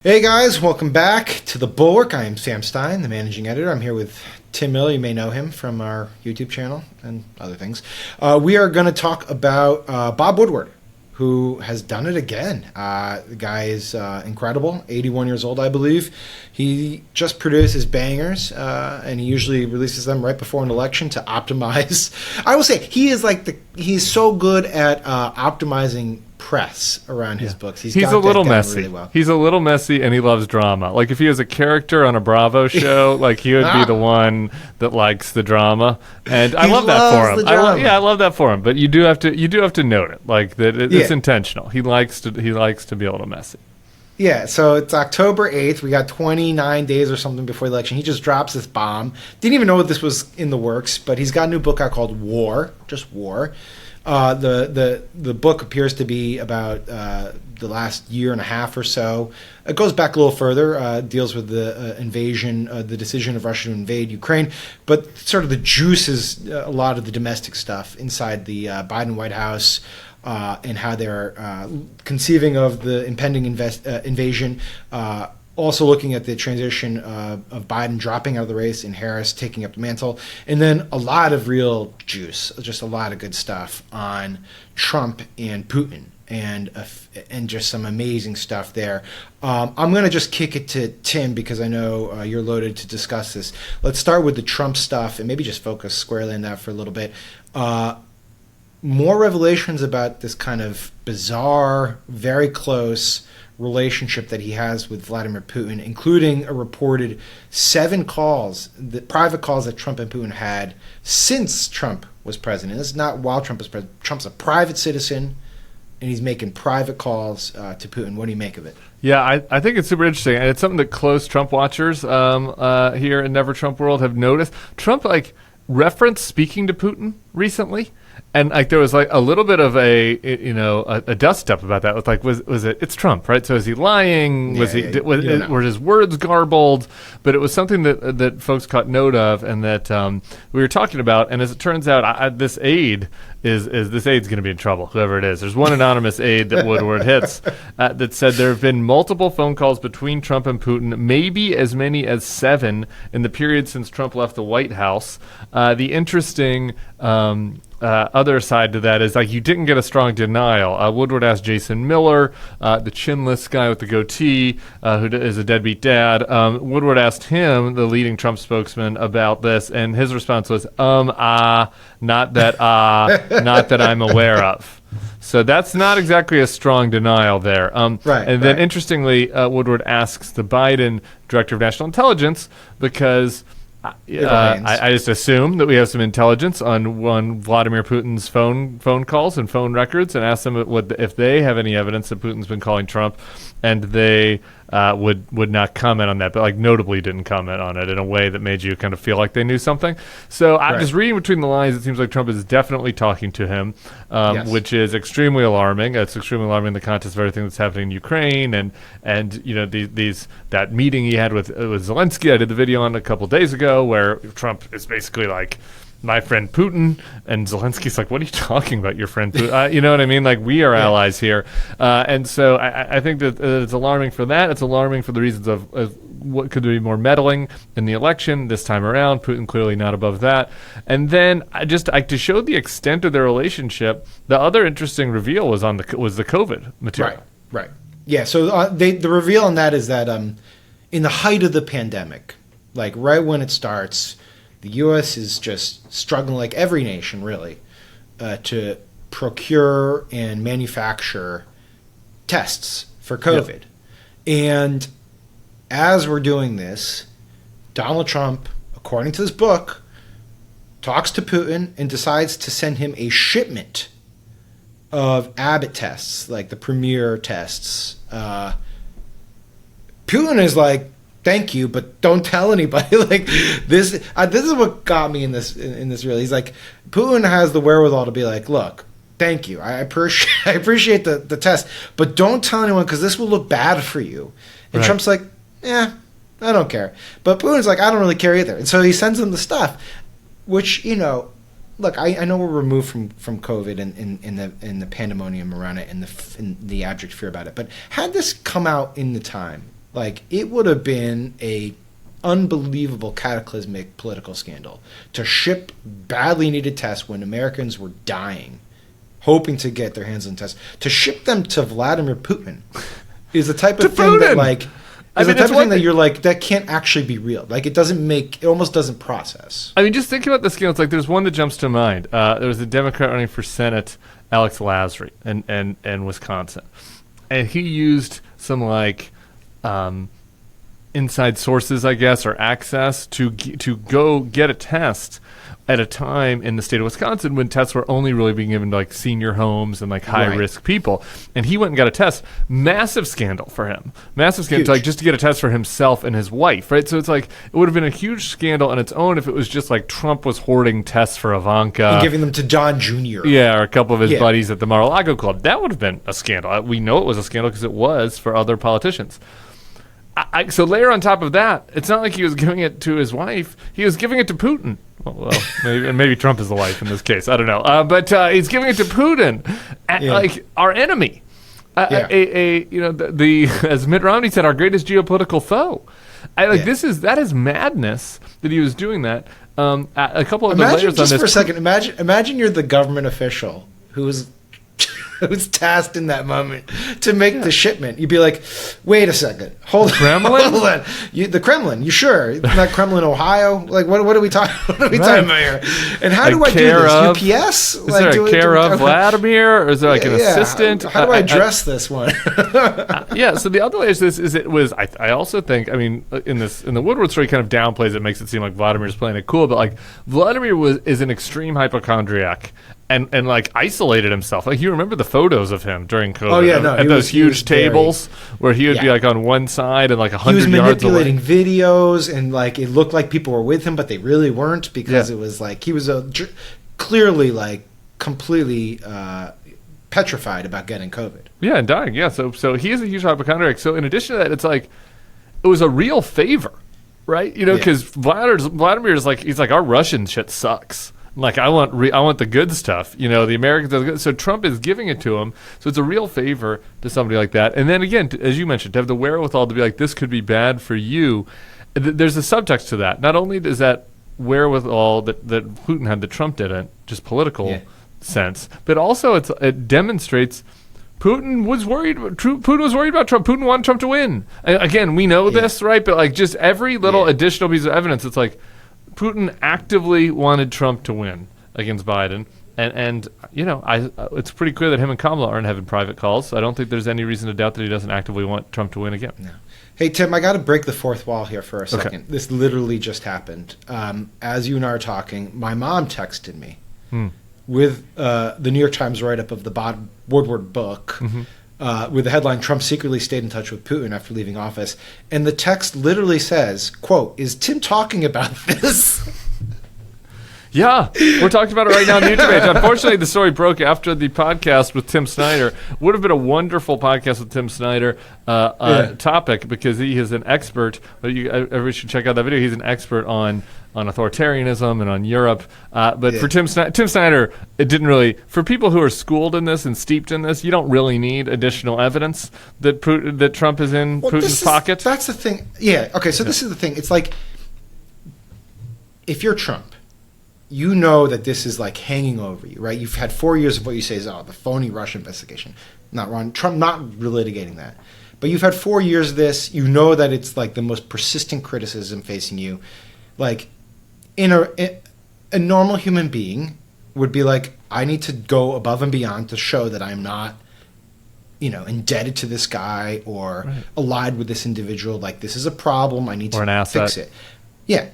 Hey guys, welcome back to the Bulwark. I am Sam Stein, the managing editor. I'm here with Tim Miller. You may know him from our YouTube channel and other things. We are going to talk about Bob Woodward, who has done it again. The guy is incredible, 81 years old, I believe. He just produces bangers, and he usually releases them right before an election to optimize. I will say, he's so good at optimizing press around his books. He's a little messy. Really well. He's a little messy, and he loves drama. Like if he was a character on a Bravo show, like he would be the one that likes the drama. And I love that for him. I love that for him. But you do have to note it, like that it's intentional. He likes to be a little messy. Yeah, so it's October 8th. We got 29 days or something before the election. He just drops this bomb. Didn't even know this was in the works, but he's got a new book out called War, just War. The book appears to be about the last year and a half or so. It goes back a little further, deals with the invasion, the decision of Russia to invade Ukraine, but sort of the juice is a lot of the domestic stuff inside the Biden White House, and how they're conceiving of the impending invasion. Also looking at the transition of Biden dropping out of the race and Harris taking up the mantle. And then a lot of real juice, just a lot of good stuff on Trump and Putin and just some amazing stuff there. I'm going to just kick it to Tim because I know you're loaded to discuss this. Let's start with the Trump stuff and maybe just focus squarely on that for a little bit. More revelations about this kind of bizarre, very close relationship that he has with Vladimir Putin, including a reported 7 calls, the private calls that Trump and Putin had since Trump was president. This is not while Trump was president. Trump's a private citizen, and he's making private calls to Putin. What do you make of it? Yeah, I think it's super interesting, and it's something that close Trump watchers here in Never Trump World have noticed. Trump referenced speaking to Putin recently. And there was a little bit of a dust up about that. Was it? It's Trump, right? So is he lying? Were his words garbled? But it was something that folks caught note of, and that we were talking about. And as it turns out, this aide is going to be in trouble. Whoever it is, there's one anonymous aide that Woodward hits that said there have been multiple phone calls between Trump and Putin, maybe as many as 7 in the period since Trump left the White House. The interesting other side to that is you didn't get a strong denial. Woodward asked Jason Miller, the chinless guy with the goatee, who is a deadbeat dad. Woodward asked him, the leading Trump spokesman, about this, and his response was, not that I'm aware of. So that's not exactly a strong denial there. Then interestingly, Woodward asks the Biden director of national intelligence because I just assume that we have some intelligence on Vladimir Putin's phone calls and phone records, and ask them if they have any evidence that Putin's been calling Trump, and they would not comment on that, but notably didn't comment on it in a way that made you kind of feel like they knew something. So I'm just reading between the lines. It seems like Trump is definitely talking to him, which is extremely alarming. It's extremely alarming in the context of everything that's happening in Ukraine and that meeting he had with Zelensky. I did the video on a couple of days ago where Trump is basically like, my friend Putin, and Zelensky's like, what are you talking about, your friend Putin? You know what I mean? We are allies here. And so I think that it's alarming for that. It's alarming for the reasons of what could be more meddling in the election this time around. Putin clearly not above that. And then to show the extent of their relationship, the other interesting reveal was the COVID material. Right. Yeah, so the reveal on that is that in the height of the pandemic, right when it starts, the U.S. is just struggling, like every nation, really, to procure and manufacture tests for COVID. Yep. And as we're doing this, Donald Trump, according to this book, talks to Putin and decides to send him a shipment of Abbott tests, like the premier tests. Putin is like, thank you, but don't tell anybody. This is what got me in this reel. He's like, Putin has the wherewithal to be like, look, thank you, I appreciate the test, but don't tell anyone because this will look bad for you. And Trump's like, I don't care. But Putin's like, I don't really care either. And so he sends him the stuff, which look, I know we're removed from COVID and the pandemonium around it and the abject fear about it. But had this come out in the time Like, it would have been a unbelievable cataclysmic political scandal to ship badly needed tests when Americans were dying, hoping to get their hands on tests, to ship them to Vladimir Putin is the type of thing that, like, is the type of thing that you're like, that can't actually be real. Like, it almost doesn't process. I mean, just think about the scale. It's like there's one that jumps to mind. There was a Democrat running for Senate, Alex Lasry, in Wisconsin. And he used some, like, inside sources, I guess, or access to go get a test at a time in the state of Wisconsin when tests were only really being given to, like, senior homes and, like, high-risk people. And he went and got a test. Massive scandal for him. Massive scandal, like, just to get a test for himself and his wife, right? So it's like, it would have been a huge scandal on its own if it was just, like, Trump was hoarding tests for Ivanka. And giving them to John Jr. Yeah, or a couple of his buddies at the Mar-a-Lago Club. That would have been a scandal. We know it was a scandal because it was for other politicians. So layer on top of that, it's not like he was giving it to his wife. He was giving it to Putin. Well, maybe Trump is the wife in this case. I don't know. But he's giving it to Putin, like our enemy. As Mitt Romney said, our greatest geopolitical foe. That is madness that he was doing that. A couple of the layers on this. For a second, imagine you're the government official who's tasked in that moment to make the shipment. You'd be like, wait a second, hold on. The Kremlin, you sure? Not Kremlin, Ohio? Like, what are we talking about here? And how do I do this? UPS? Is there a care of Vladimir, or is there like an assistant? How do I address this one? So the other layer is this, I also think, I mean, in the Woodward story kind of downplays it, makes it seem like Vladimir's playing it cool, but like Vladimir is an extreme hypochondriac. And like isolated himself. Like, you remember the photos of him during COVID? Oh yeah, no, at those huge tables where he would be like on one side and like 100 yards away. He was manipulating videos, and like it looked like people were with him, but they really weren't, because it was like he was clearly like completely petrified about getting COVID. Yeah, and dying. Yeah, so he is a huge hypochondriac. So in addition to that, it's like it was a real favor, right? You know, because Vladimir is like, he's like, our Russian shit sucks. Like, I want the good stuff, you know, the Americans. So Trump is giving it to him. So it's a real favor to somebody like that. And then again, as you mentioned, to have the wherewithal to be like, this could be bad for you. There's a subtext to that. Not only is that wherewithal that Putin had that Trump didn't, just political sense, but also it demonstrates Putin was worried about Trump. Putin wanted Trump to win. Again, we know this, right? But like, just every little additional piece of evidence, it's like, Putin actively wanted Trump to win against Biden, and you know, it's pretty clear that him and Kamala aren't having private calls. So I don't think there's any reason to doubt that he doesn't actively want Trump to win again. No. Hey Tim, I got to break the fourth wall here for a second. Okay. This literally just happened. As you and I are talking, my mom texted me with the New York Times write-up of the Bob Woodward book. Mm-hmm. With the headline, Trump secretly stayed in touch with Putin after leaving office. And the text literally says, quote, is Tim talking about this? Yeah, we're talking about it right now on the YouTube page. Unfortunately, the story broke after the podcast with Tim Snyder. Would have been a wonderful podcast with Tim Snyder topic, because he is an expert. But everybody should check out that video. He's an expert on authoritarianism and on Europe. But for Tim Snyder, it didn't really. For people who are schooled in this and steeped in this, you don't really need additional evidence that Trump is in Putin's pocket. That's the thing. Yeah. Okay. So this is the thing. It's like, if you're Trump, you know that this is like hanging over you, right? You've had 4 years of what you say is, the phony Russia investigation. Not wrong. Trump not relitigating that. But you've had 4 years of this. You know that it's like the most persistent criticism facing you. Like, a normal human being would be like, I need to go above and beyond to show that I'm not, indebted to this guy or allied with this individual. Like, this is a problem. I need to fix it. Yeah.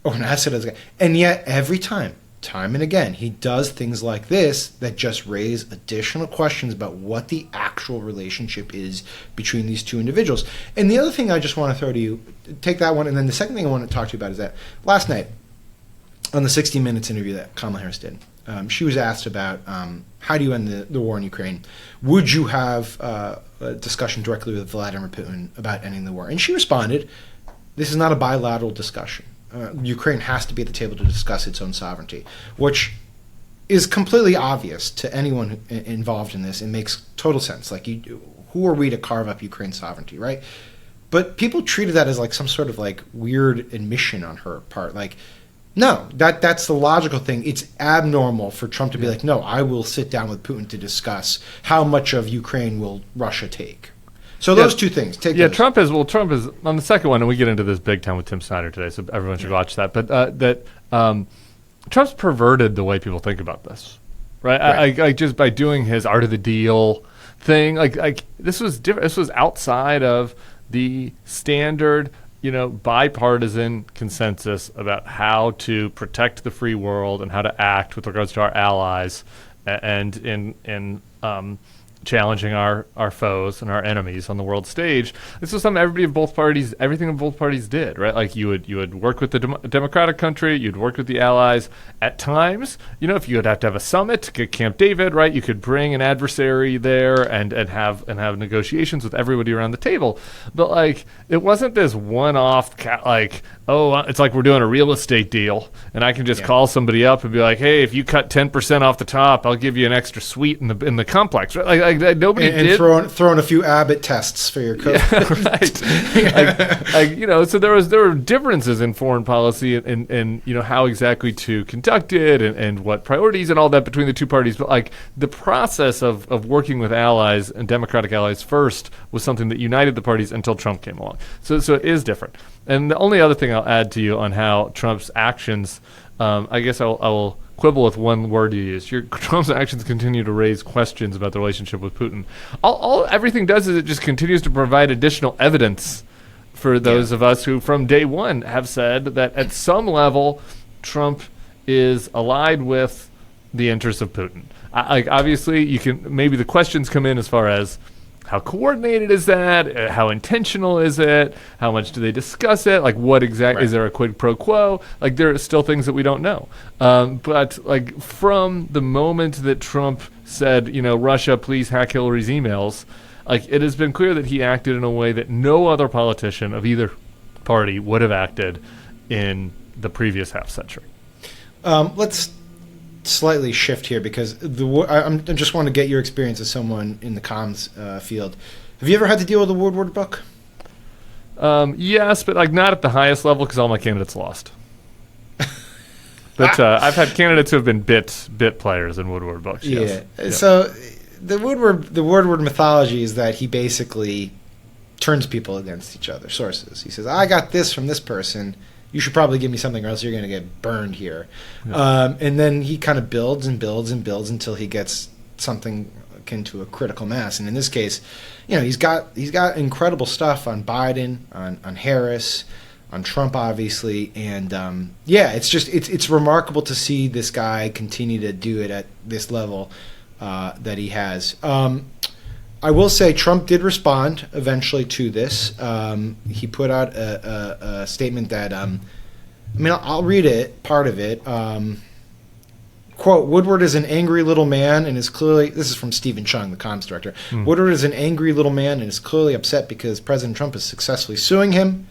Or an asset as a guy. And yet every time and again, he does things like this that just raise additional questions about what the actual relationship is between these two individuals. And the other thing I just want to throw to you, take that one, and then the second thing I want to talk to you about is that last night on the 60 Minutes interview that Kamala Harris did, she was asked about how do you end the war in Ukraine? Would you have a discussion directly with Vladimir Putin about ending the war? And she responded, this is not a bilateral discussion. Ukraine has to be at the table to discuss its own sovereignty, which is completely obvious to anyone involved in this. It makes total sense. Like, who are we to carve up Ukraine's sovereignty, right? But people treated that as like some sort of like weird admission on her part. Like, no, that's the logical thing. It's abnormal for Trump to be like, no, I will sit down with Putin to discuss how much of Ukraine will Russia take. So those two things. Those. Trump is on the second one, and we get into this big time with Tim Snyder today, so everyone should watch that. But Trump's perverted the way people think about this, right? I just by doing his art of the deal thing, like this was different. This was outside of the standard, bipartisan consensus about how to protect the free world and how to act with regards to our allies, and in challenging our foes and our enemies on the world stage. This was something everything of both parties did, right? Like you would work with the democratic country, you'd work with the allies. At times, if you would have to have a summit, get Camp David, right? You could bring an adversary there and have negotiations with everybody around the table. But like it wasn't this one-off it's like we're doing a real estate deal and I can just call somebody up and be like, hey, if you cut 10% off the top, I'll give you an extra suite in the complex, right? Like nobody did. Throwing a few Abbott tests for your code. Yeah, right. So there were differences in foreign policy and how exactly to conduct it and what priorities and all that between the two parties. But like the process of working with allies and democratic allies first was something that united the parties until Trump came along. So it is different. And the only other thing I'll add to you on how Trump's actions, I guess I will quibble with one word you used. Trump's actions continue to raise questions about the relationship with Putin. Everything does is it just continues to provide additional evidence for those of us who from day one have said that at some level Trump is allied with the interests of Putin. Obviously, maybe the questions come in as far as how coordinated is that? How intentional is it? How much do they discuss it? Like what exactly, is there a quid pro quo? Like there are still things that we don't know. But like from the moment that Trump said, Russia, please hack Hillary's emails, like it has been clear that he acted in a way that no other politician of either party would have acted in the previous half century. Let's slightly shift here because I just want to get your experience as someone in the comms field. Have you ever had to deal with the Woodward book? Yes, but like not at the highest level because all my candidates lost. But I've had candidates who have been bit players in Woodward books. Yes. Yeah. So the Woodward mythology is that he basically turns people against each other. Sources. He says, "I got this from this person. You should probably give me something or else you're going to get burned here." Yeah. And then he kind of builds and builds and builds until he gets something akin to a critical mass. And in this case, he's got incredible stuff on Biden, on Harris, on Trump, obviously. And it's remarkable to see this guy continue to do it at this level that he has. I will say Trump did respond eventually to this. He put out a statement that, I'll read it, part of it. Quote, "Woodward is an angry little man and is clearly," this is from Stephen Chung, the comms director, "Woodward is an angry little man and is clearly upset because President Trump is successfully suing him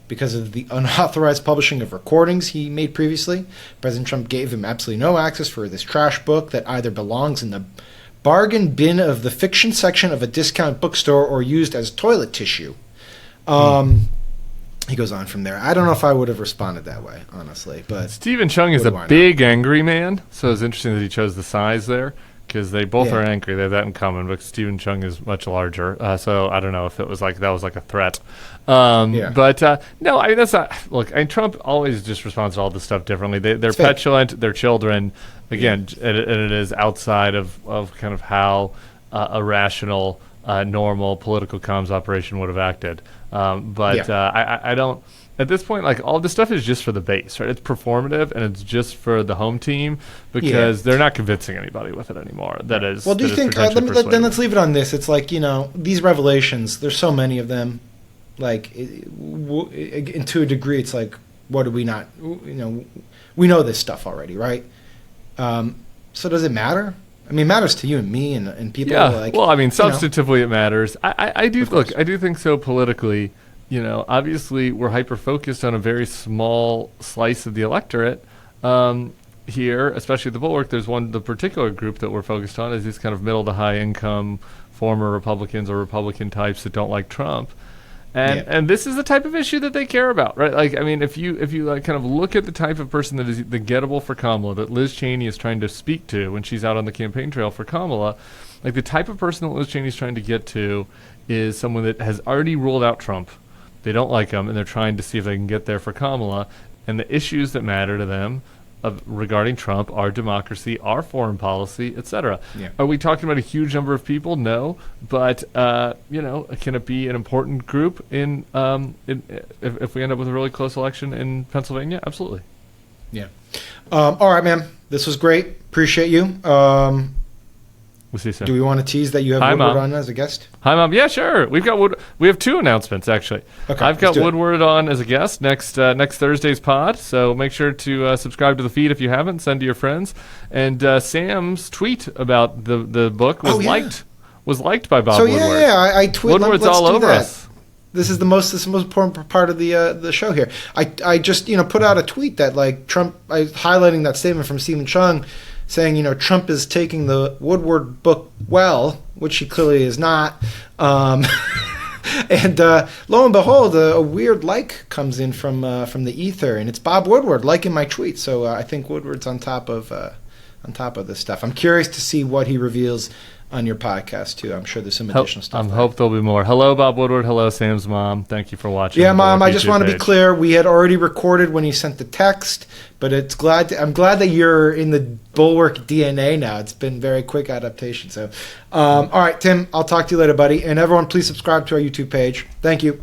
because of the unauthorized publishing of recordings he made previously. President Trump gave him absolutely no access for this trash book that either belongs in the bargain bin of the fiction section of a discount bookstore or used as toilet tissue." He goes on from there. I don't know if I would have responded that way, honestly. But Stephen Chung is a big angry man, so it's interesting that he chose the size there because they both are angry. They have that in common, but Stephen Chung is much larger. So I don't know if it was like that was like a threat. But no, that's not. Look, Trump always just responds to all this stuff differently. They're petulant. They're children. Again, and it is outside of kind of how a rational, normal political comms operation would have acted. I don't. At this point, like all this stuff is just for the base, right? It's performative and it's just for the home team because they're not convincing anybody with it anymore. That is. Well, do you think? Then let's leave it on this. It's like these revelations. There's so many of them. Like, and to a degree, it's like, what do we not? We know this stuff already, right? So does it matter? I mean, it matters to you and me and people. Yeah. Well, I mean, substantively, it matters. I do look. I do think so politically. Obviously, we're hyper focused on a very small slice of the electorate here, especially the Bulwark. There's the particular group that we're focused on is these kind of middle to high income former Republicans or Republican types that don't like Trump. And this is the type of issue that they care about, right? Like, I mean, if you like kind of look at the type of person that is the gettable for Kamala, that Liz Cheney is trying to speak to when she's out on the campaign trail for Kamala, like the type of person that Liz Cheney is trying to get to is someone that has already ruled out Trump. They don't like him, and they're trying to see if they can get there for Kamala. And the issues that matter to them regarding Trump are democracy, our foreign policy, etc. Yeah. Are we talking about a huge number of people? No, but can it be an important group if we end up with a really close election in Pennsylvania? Absolutely. Yeah. All right, man. This was great. Appreciate you. We'll see you soon. Do we want to tease that you have Woodward on as a guest? Hi, Mom. Yeah, sure. We have 2 announcements, actually. Okay, I've got Woodward on as a guest next Thursday's pod, so make sure to subscribe to the feed if you haven't. Send to your friends. And Sam's tweet about the book was liked by Bob Woodward. I tweet. Woodward's all over us. This is the most important part of the show here. I just put out a tweet that like Trump, highlighting that statement from Stephen Chung, saying Trump is taking the Woodward book well, which he clearly is not. And lo and behold, a weird like comes in from the ether, and it's Bob Woodward liking my tweet. So I think Woodward's on top of this stuff. I'm curious to see what he reveals on your podcast too. I'm sure there's some additional stuff. I hope there'll be more. Hello, Bob Woodward. Hello, Sam's mom. Thank you for watching. Yeah, Mom. I just want to be clear. We had already recorded when you sent the text, but I'm glad that you're in the Bulwark DNA now. It's been very quick adaptation. So, all right, Tim. I'll talk to you later, buddy. And everyone, please subscribe to our YouTube page. Thank you.